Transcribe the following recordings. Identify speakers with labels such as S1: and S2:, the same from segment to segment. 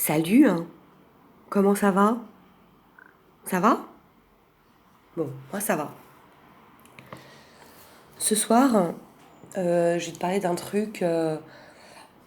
S1: Salut, hein. Comment ça va? Ça va? Bon, moi ça va. Ce soir, je vais te parler d'un truc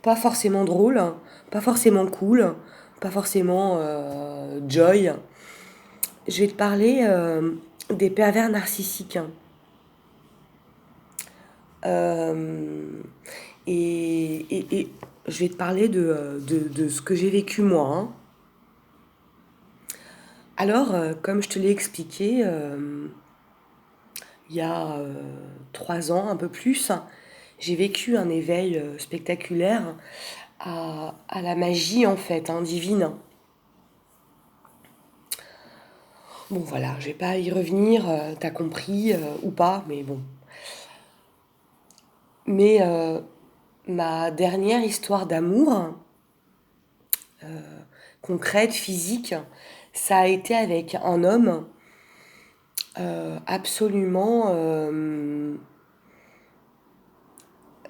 S1: pas forcément drôle, pas forcément cool, pas forcément joy. Je vais te parler des pervers narcissiques. Euh, et je vais te parler de ce que j'ai vécu moi, hein. Alors, comme je te l'ai expliqué, il y a 3 ans, un peu plus, j'ai vécu un éveil spectaculaire à la magie, en fait, hein, divine. Bon, voilà, je vais pas y revenir, t'as compris ou pas, mais bon. Mais ma dernière histoire d'amour, concrète, physique, ça a été avec un homme absolument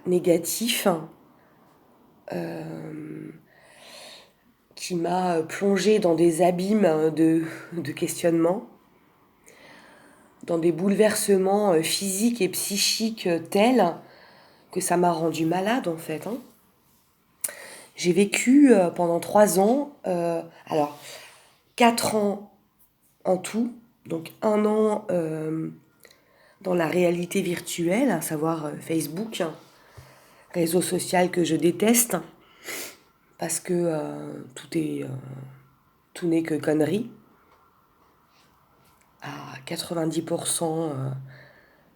S1: négatif, qui m'a plongé dans des abîmes de questionnement, dans des bouleversements physiques et psychiques tels que ça m'a rendu malade en fait, hein. J'ai vécu pendant 3 ans, alors 4 ans en tout, donc un an dans la réalité virtuelle, à savoir Facebook, réseau social que je déteste parce que tout n'est que conneries à 90%,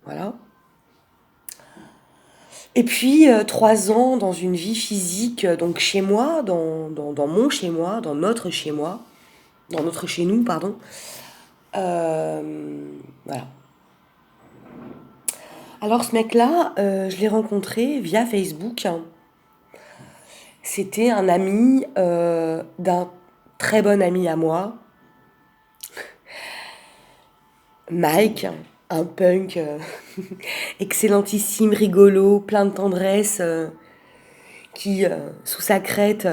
S1: voilà. Et puis 3 ans dans une vie physique, donc chez moi, dans mon chez moi, dans notre chez nous, pardon. Voilà. Alors ce mec-là, je l'ai rencontré via Facebook. C'était un ami d'un très bon ami à moi, Mike, un punk excellentissime, rigolo, plein de tendresse, qui, sous sa crête,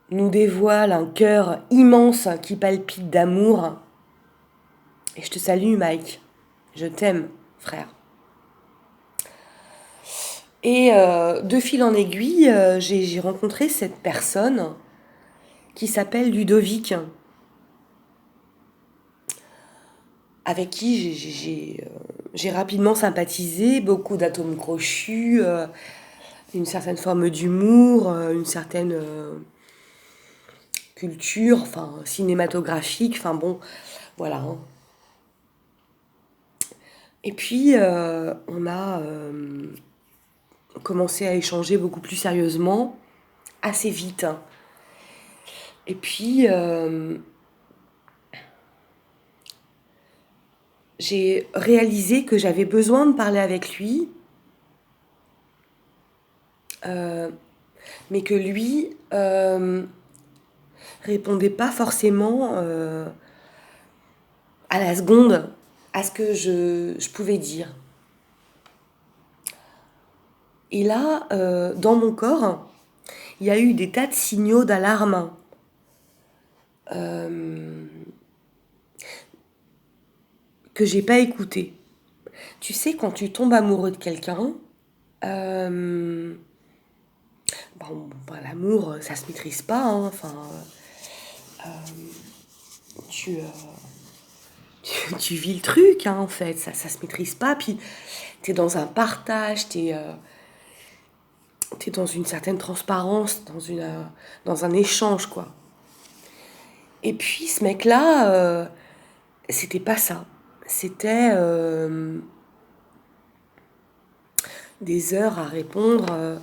S1: nous dévoile un cœur immense qui palpite d'amour. Et je te salue, Mike. Je t'aime, frère. Et de fil en aiguille, j'ai rencontré cette personne qui s'appelle Ludovic, avec qui j'ai rapidement sympathisé, beaucoup d'atomes crochus, une certaine forme d'humour, une certaine culture, enfin cinématographique, enfin bon, voilà, hein. Et puis on a commencé à échanger beaucoup plus sérieusement, assez vite, hein. Et puis j'ai réalisé que j'avais besoin de parler avec lui, euh, mais que lui répondait pas forcément à la seconde à ce que je pouvais dire. Et là, dans mon corps, il y a eu des tas de signaux d'alarme euh, que j'ai pas écoutés. Tu sais, quand tu tombes amoureux de quelqu'un, euh, l'amour, ça se maîtrise pas, hein. Enfin, tu, tu vis le truc, hein, en fait, ça se maîtrise pas. Puis t'es dans un partage, t'es dans une certaine transparence, dans un échange, quoi. Et puis ce mec-là, c'était pas ça. C'était des heures à répondre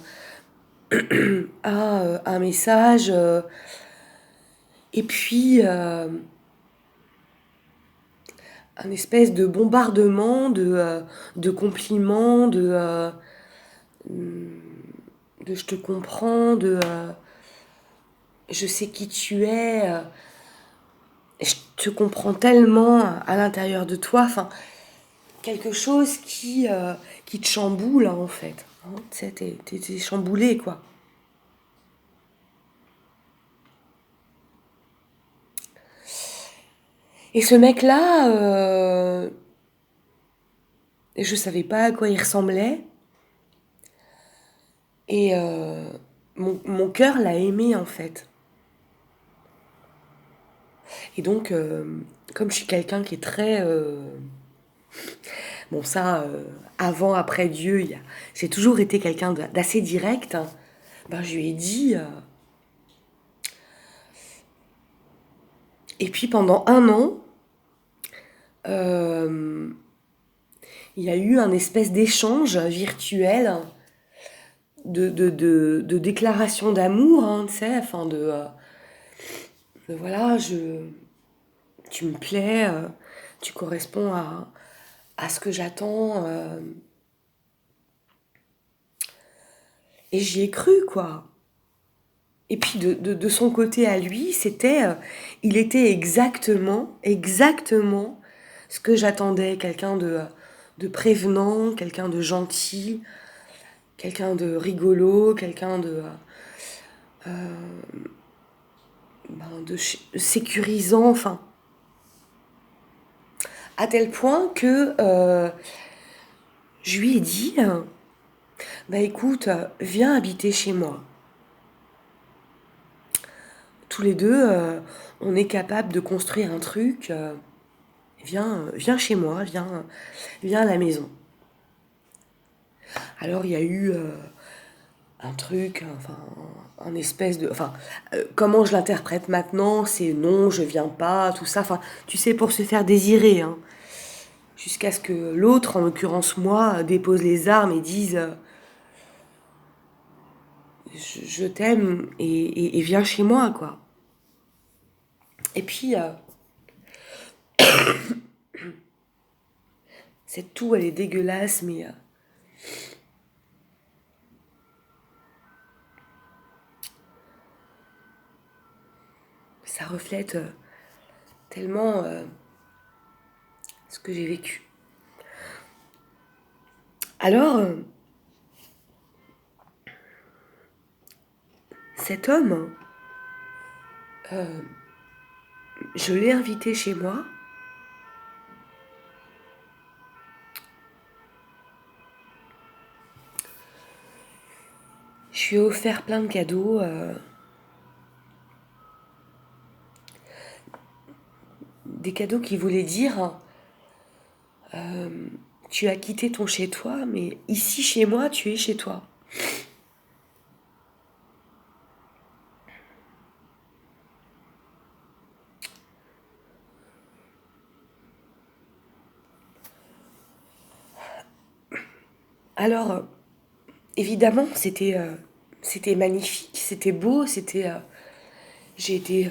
S1: à un message. Et puis un espèce de bombardement de compliments, de je te comprends, de je sais qui tu es, je te comprends tellement à l'intérieur de toi. Enfin, quelque chose qui te chamboule, hein, en fait. Hein, tu sais, t'es chamboulé, quoi. Et ce mec-là, je savais pas à quoi il ressemblait. Et mon cœur l'a aimé en fait. Et donc, comme je suis quelqu'un qui est très... bon ça, avant, après Dieu, j'ai toujours été quelqu'un d'assez direct. Ben, je lui ai dit... et puis pendant un an, euh, il y a eu un espèce d'échange virtuel de déclaration d'amour, hein, tu sais, enfin voilà, tu me plais, tu corresponds à ce que j'attends, et j'y ai cru, quoi. Et puis de son côté à lui, il était exactement ce que j'attendais, quelqu'un de prévenant, quelqu'un de gentil, quelqu'un de rigolo, quelqu'un de sécurisant, enfin, à tel point que je lui ai dit, bah écoute, viens habiter chez moi. Tous les deux, on est capable de construire un truc. Viens chez moi, viens à la maison. Alors il y a eu un truc, enfin, un espèce de... Enfin, comment je l'interprète maintenant, c'est non, je viens pas, tout ça. Enfin, tu sais, pour se faire désirer, hein. Jusqu'à ce que l'autre, en l'occurrence moi, dépose les armes et dise je t'aime et viens chez moi, quoi. Et puis, cette toux, elle est dégueulasse, mais ça reflète tellement ce que j'ai vécu. Alors, cet homme, je l'ai invité chez moi. Je lui ai offert plein de cadeaux. Des cadeaux qui voulaient dire tu as quitté ton chez-toi, mais ici chez moi, tu es chez toi. Alors, évidemment, c'était magnifique, c'était beau, j'ai été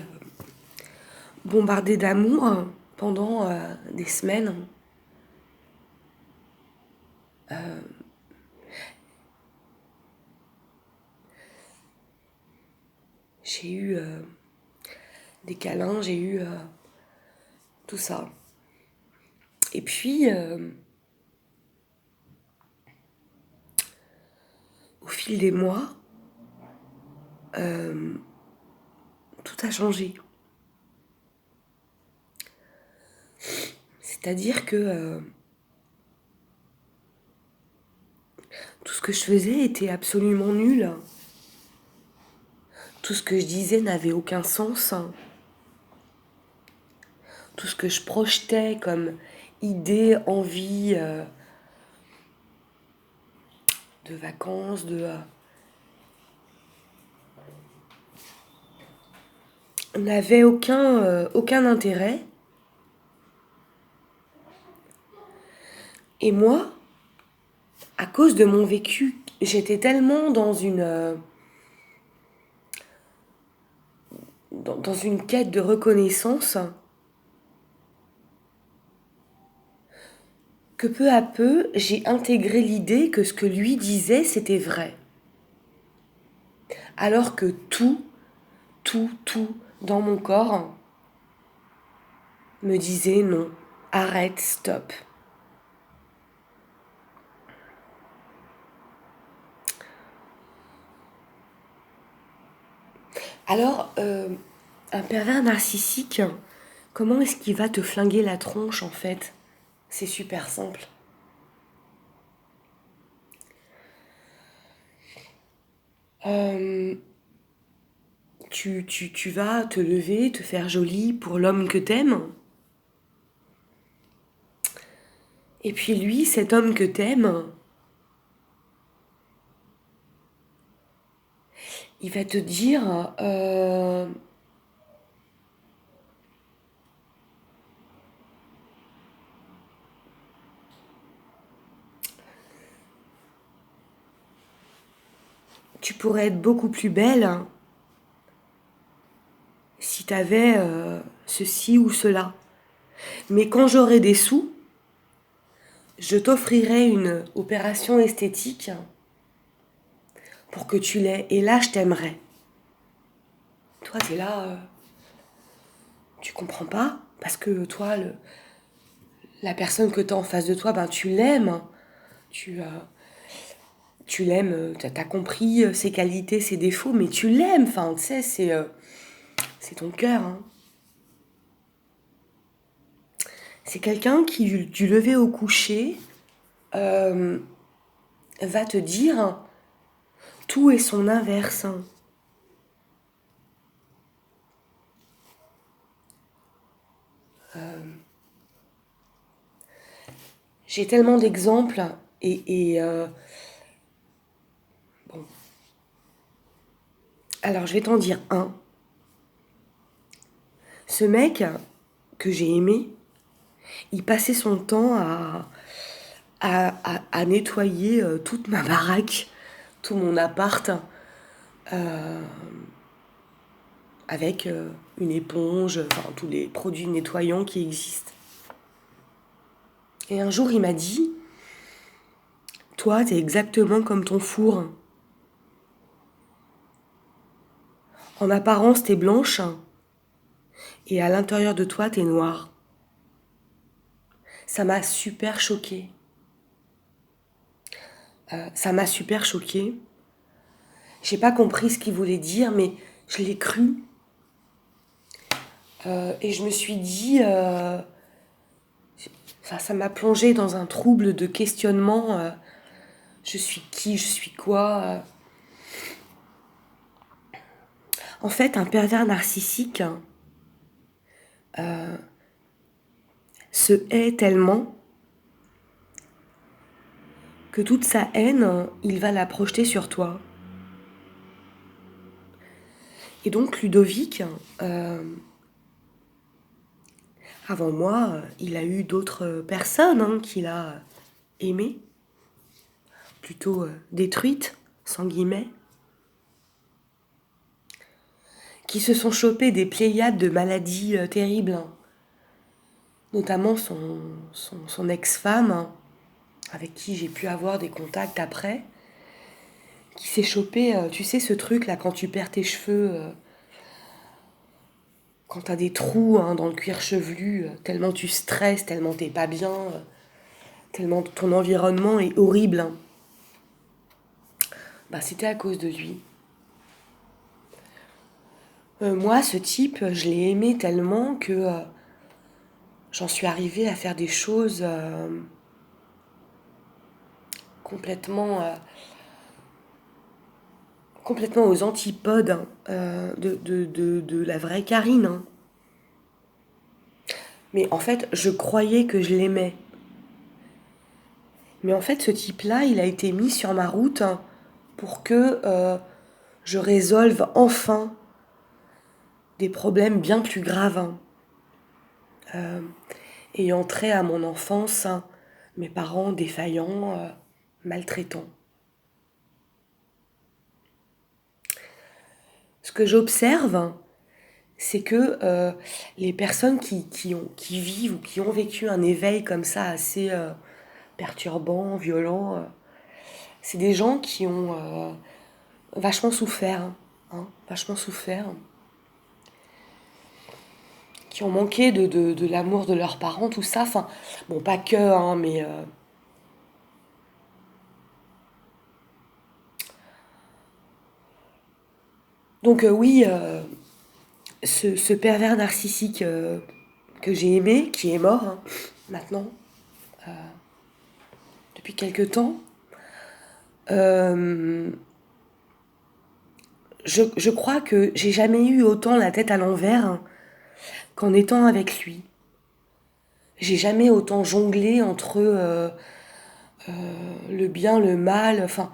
S1: bombardée d'amour pendant des semaines. J'ai eu des câlins, j'ai eu tout ça. Et puis, au fil des mois, tout a changé. C'est-à-dire que tout ce que je faisais était absolument nul. Tout ce que je disais n'avait aucun sens. Tout ce que je projetais comme idée, envie de vacances, n'avait aucun intérêt. Et moi, à cause de mon vécu, j'étais tellement dans une quête de reconnaissance que peu à peu, j'ai intégré l'idée que ce que lui disait, c'était vrai. Alors que tout dans mon corps me disait non, arrête, stop. Alors, un pervers narcissique Comment est-ce qu'il va te flinguer la tronche en fait? C'est super simple. Euh, tu vas te lever, te faire jolie pour l'homme que t'aimes. Et puis lui, cet homme que t'aimes, il va te dire tu pourrais être beaucoup plus belle si t'avais ceci ou cela. Mais quand j'aurai des sous, je t'offrirai une opération esthétique pour que tu l'aies. Et là, je t'aimerai. Toi, t'es là, tu comprends pas parce que toi, la personne que t'as en face de toi, ben tu l'aimes. Tu, tu l'aimes, t'as compris ses qualités, ses défauts, mais tu l'aimes. Enfin, tu sais, c'est ton cœur. Hein. C'est quelqu'un qui, du lever au coucher, euh, va te dire tout est son inverse. Hein. J'ai tellement d'exemples et bon. Alors, je vais t'en dire un. Ce mec que j'ai aimé, il passait son temps à nettoyer toute ma baraque, tout mon appart, euh, avec une éponge, enfin tous les produits nettoyants qui existent. Et un jour, il m'a dit, toi, t'es exactement comme ton four. En apparence, t'es blanche, et à l'intérieur de toi, t'es noire. Ça m'a super choquée. Ça m'a super choquée. J'ai pas compris ce qu'il voulait dire, mais je l'ai cru. Et je me suis dit, enfin, ça m'a plongée dans un trouble de questionnement. Je suis qui, je suis quoi. En fait, un pervers narcissique se hait tellement que toute sa haine, il va la projeter sur toi. Et donc Ludovic, euh, avant moi, il a eu d'autres personnes hein, qu'il a aimées, plutôt détruites, sans guillemets, qui se sont chopées des pléiades de maladies terribles, hein. Notamment son ex-femme, hein, avec qui j'ai pu avoir des contacts après, qui s'est chopé, tu sais, ce truc là, quand tu perds tes cheveux, quand t'as des trous hein, dans le cuir chevelu, tellement tu stresses, tellement t'es pas bien, tellement ton environnement est horrible. Hein. Bah, c'était à cause de lui. Moi, ce type, je l'ai aimé tellement que j'en suis arrivée à faire des choses complètement, complètement aux antipodes hein, de la vraie Karine. Hein. Mais en fait, je croyais que je l'aimais. Mais en fait, ce type-là, il a été mis sur ma route hein, pour que je résolve enfin des problèmes bien plus graves. Hein. Ayant trait à mon enfance, hein, mes parents défaillants, maltraitants. Ce que j'observe, c'est que les personnes qui vivent ou qui ont vécu un éveil comme ça assez perturbant, violent, c'est des gens qui ont vachement souffert, hein, vachement souffert, qui ont manqué de l'amour de leurs parents, tout ça. Enfin, bon, pas que, hein, mais donc oui, ce pervers narcissique que j'ai aimé, qui est mort hein, maintenant, depuis quelque temps. Euh, je crois que j'ai jamais eu autant la tête à l'envers hein, qu'en étant avec lui. J'ai jamais autant jonglé entre le bien, le mal, enfin,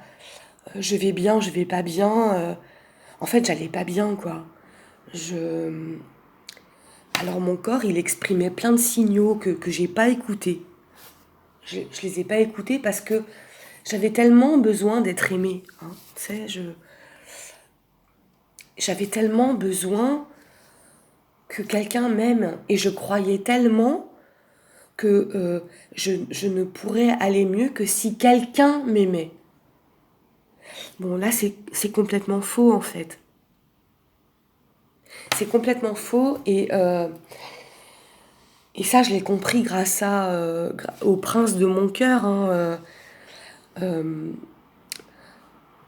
S1: je vais bien, je vais pas bien. En fait, j'allais pas bien, quoi. Je... Alors mon corps, il exprimait plein de signaux que j'ai pas écoutés. Je les ai pas écoutés parce que j'avais tellement besoin d'être aimée. Hein. Tu sais, j'avais tellement besoin que quelqu'un m'aime. Et je croyais tellement que je ne pourrais aller mieux que si quelqu'un m'aimait. Bon, là, c'est complètement faux, en fait. C'est complètement faux et ça, je l'ai compris grâce au prince de mon cœur, hein,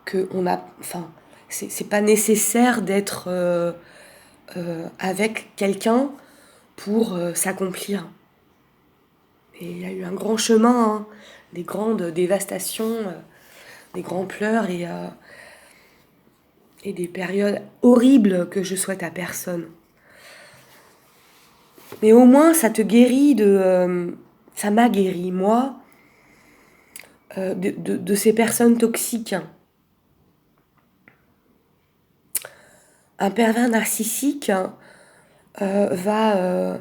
S1: que on a, enfin, c'est pas nécessaire d'être avec quelqu'un pour s'accomplir. Et il y a eu un grand chemin, hein, des grandes dévastations, des grands pleurs et des périodes horribles que je souhaite à personne. Mais au moins, ça te guérit ça m'a guéri, moi, de ces personnes toxiques. Un pervers narcissique va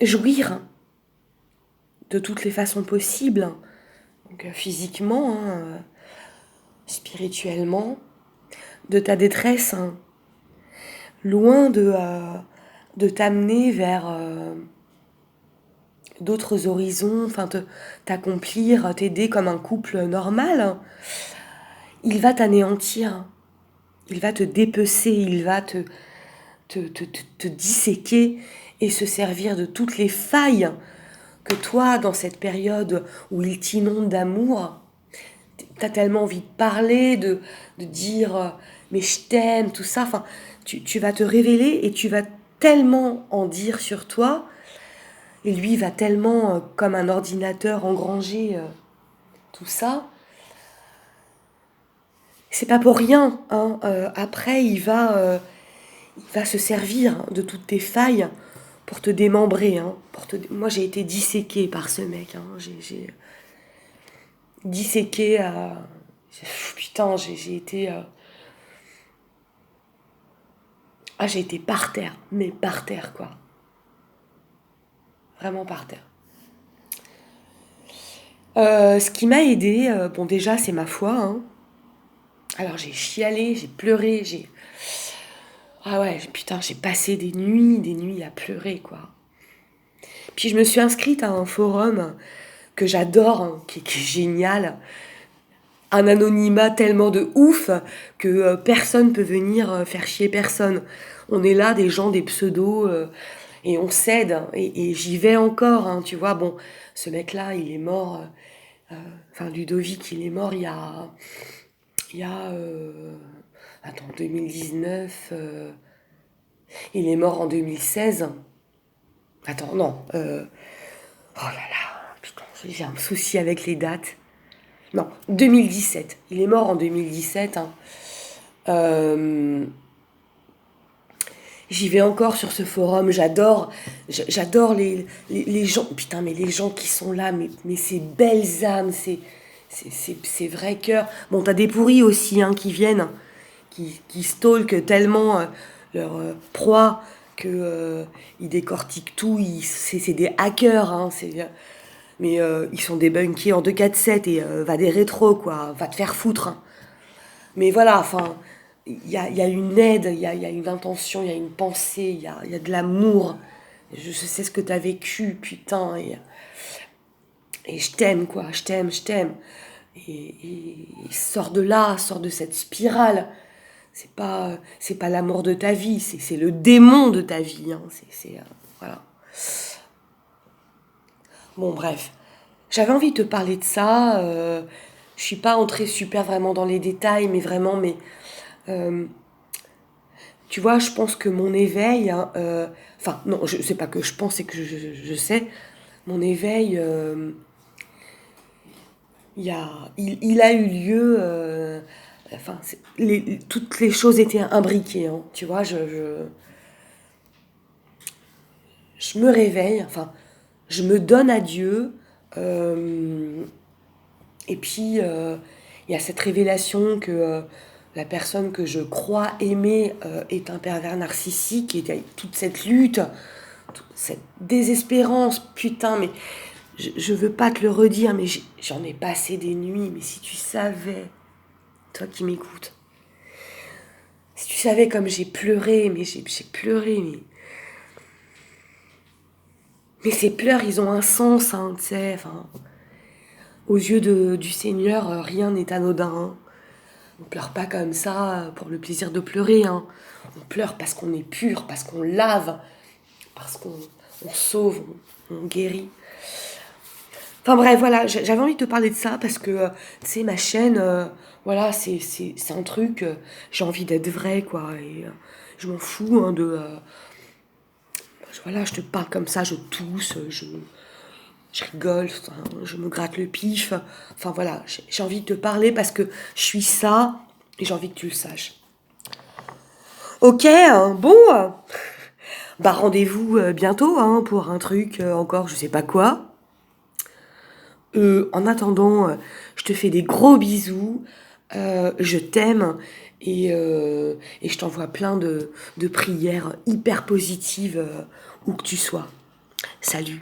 S1: jouir de toutes les façons possibles, donc, physiquement, hein, spirituellement, de ta détresse, hein, loin de t'amener vers d'autres horizons, enfin t'accomplir, t'aider comme un couple normal. Hein. Il va t'anéantir, il va te dépecer, il va te disséquer et se servir de toutes les failles que toi, dans cette période où il t'inonde d'amour, t'as tellement envie de parler, de dire mais je t'aime, tout ça. Enfin, tu vas te révéler et tu vas tellement en dire sur toi. Et lui va tellement, comme un ordinateur, engranger tout ça. C'est pas pour rien. Hein. Après, il va se servir de toutes tes failles pour te démembrer. Hein, Moi, j'ai été disséquée par ce mec. Hein, j'ai disséquée à... Putain, j'ai été... Ah, j'ai été par terre. Mais par terre, quoi. Vraiment par terre. Ce qui m'a aidé, bon, déjà, c'est ma foi. Hein. Alors, j'ai chialé, j'ai pleuré, j'ai... Ah ouais, putain, j'ai passé des nuits à pleurer, quoi. Puis je me suis inscrite à un forum que j'adore, hein, qui est génial. Un anonymat tellement de ouf que personne peut venir faire chier personne. On est là, des gens, des pseudos, et on s'aide. Hein, et j'y vais encore, hein, tu vois. Bon, ce mec-là, il est mort. Enfin, Ludovic, il est mort il y a attends, 2019. Il est mort en 2016. Attends, non. Oh là là, putain, j'ai un souci avec les dates. Non, 2017. Il est mort en 2017. Hein. Euh, J'y vais encore sur ce forum. J'adore les gens. Putain, mais les gens qui sont là, mais ces belles âmes, ces vrais cœurs. Bon, t'as des pourris aussi hein, qui viennent, qui stalkent tellement leur proie que ils décortiquent tout. C'est des hackers. Hein, mais ils sont débunkés en 247 et va des rétros, quoi. Va te faire foutre. Hein. Mais voilà, enfin, il y a une aide, il y a une intention, il y a une pensée, il y a de l'amour. Je sais ce que t'as vécu, putain. Et je t'aime, quoi. Je t'aime, je t'aime. Et sors de là, sors de cette spirale. C'est pas l'amour de ta vie, c'est le démon de ta vie. Hein. Voilà. Bon, bref. J'avais envie de te parler de ça. Je suis pas entrée super vraiment dans les détails, mais vraiment, mais tu vois, je pense que mon éveil, hein, enfin, non, je sais pas que je pense, c'est que je sais, mon éveil, il a eu lieu, enfin, toutes les choses étaient imbriquées, hein, tu vois, je me réveille, enfin, je me donne à Dieu, euh, et puis il y a cette révélation que la personne que je crois aimer est un pervers narcissique, et toute cette lutte, toute cette désespérance, putain, mais je veux pas te le redire, mais j'en ai passé des nuits, mais si tu savais, toi qui m'écoutes, si tu savais comme j'ai pleuré, mais j'ai pleuré, mais ces pleurs, ils ont un sens, hein, tu sais, enfin, aux yeux du Seigneur, rien n'est anodin, hein. On pleure pas comme ça pour le plaisir de pleurer, hein. On pleure parce qu'on est pur, parce qu'on lave, parce qu'on sauve, on guérit. Enfin bref, voilà, j'avais envie de te parler de ça parce que, tu sais, ma chaîne, voilà, c'est un truc, j'ai envie d'être vraie, quoi. Et je m'en fous, hein, voilà, je te parle comme ça, je tousse, je rigole, enfin, je me gratte le pif. Enfin voilà, j'ai envie de te parler parce que je suis ça et j'ai envie que tu le saches. Ok, hein, bon, bah rendez-vous bientôt, hein, pour un truc encore, je sais pas quoi. En attendant, je te fais des gros bisous, je t'aime et je t'envoie plein de prières hyper positives où que tu sois. Salut.